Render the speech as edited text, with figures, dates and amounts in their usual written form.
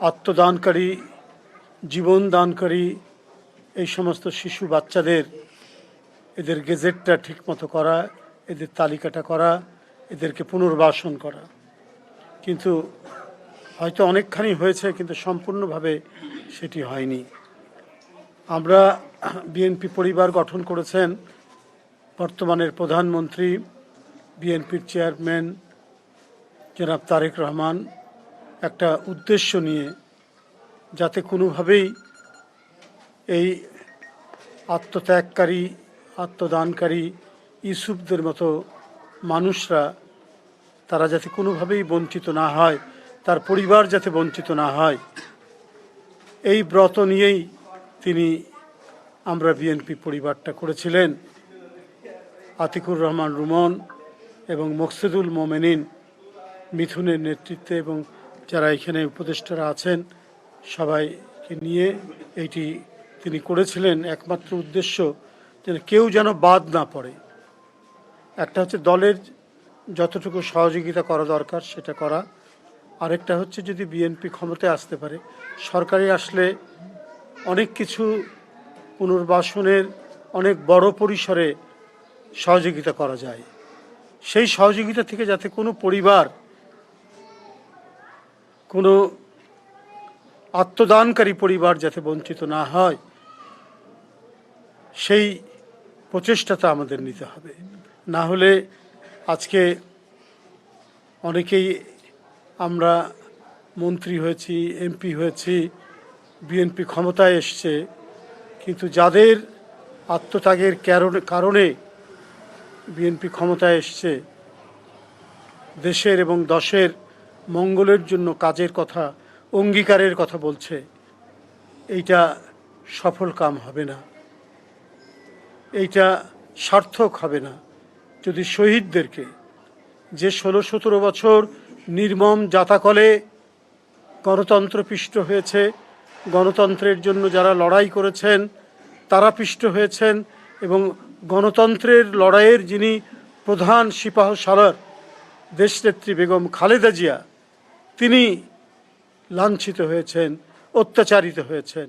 আত্মদানকারী, জীবন দানকারী এই সমস্ত শিশু বাচ্চাদের এদের গেজেটটা ঠিকমতো করা, এদের তালিকাটা করা, এদেরকে পুনর্বাসন করা। কিন্তু হয়তো অনেকখানি হয়েছে, কিন্তু সম্পূর্ণভাবে সেটি হয়নি। আমরা বিএনপি পরিবার গঠন করেছেন বর্তমানের প্রধানমন্ত্রী, বিএনপির চেয়ারম্যান জনাব তারেক রহমান, একটা উদ্দেশ্য নিয়ে, যাতে কোনোভাবেই এই আত্মত্যাগকারী, আত্মদানকারী ইউসুফদের মতো মানুষরা তারা যাতে কোনোভাবেই বঞ্চিত না হয়, তার পরিবার যাতে বঞ্চিত না হয়, এই ব্রত নিয়েই আমরা বিএনপি পরিবারটা করেছিলেন। আতিকুর রহমান রুমন এবং মকসুদুল মোমেনিন মিথুনের নেতৃত্বে এবং যারা এখানে উপদেষ্টারা আছেন সবাইকে নিয়ে এইটি তিনি করেছিলেন। একমাত্র উদ্দেশ্য যে কেউ যেন বাদ না পড়ে। একটা হচ্ছে দলের যতটুকু সহযোগিতা করা দরকার সেটা করা, আরেকটা হচ্ছে যদি বিএনপি ক্ষমতায় আসতে পারে, সরকারে আসলে অনেক কিছু পুনর্বাসনের অনেক বড় পরিসরে সহযোগিতা করা যায়। সেই সহযোগিতা থেকে যাতে কোনো পরিবার, কোনো আত্মদানকারী পরিবার যাতে বঞ্চিত না হয়, সেই প্রচেষ্টাটা আমাদের নিতে হবে। না হলে আজকে অনেকেই আমরা মন্ত্রী হয়েছি, এমপি হয়েছি, বিএনপি ক্ষমতায় এসছে, কিন্তু যাদের আত্মত্যাগের কারণে বিএনপি ক্ষমতায় এসছে, দেশের এবং দশের মঙ্গলের জন্য কাজের কথা, অঙ্গীকারের কথা বলছে, এইটা সফল কাম হবে না, এইটা সার্থক হবে না যদি শহীদদেরকে, যে 16-17 বছর নির্মম যাতাকলে গণতন্ত্র পিষ্ট হয়েছে, গণতন্ত্রের জন্য যারা লড়াই করেছেন তারা পিষ্ট হয়েছেন, এবং গণতন্ত্রের লড়াইয়ের যিনি প্রধান সিপাহসালার দেশনেত্রী বেগম খালেদা জিয়া, তিনি লাঞ্ছিত হয়েছেন, অত্যাচারিত হয়েছেন।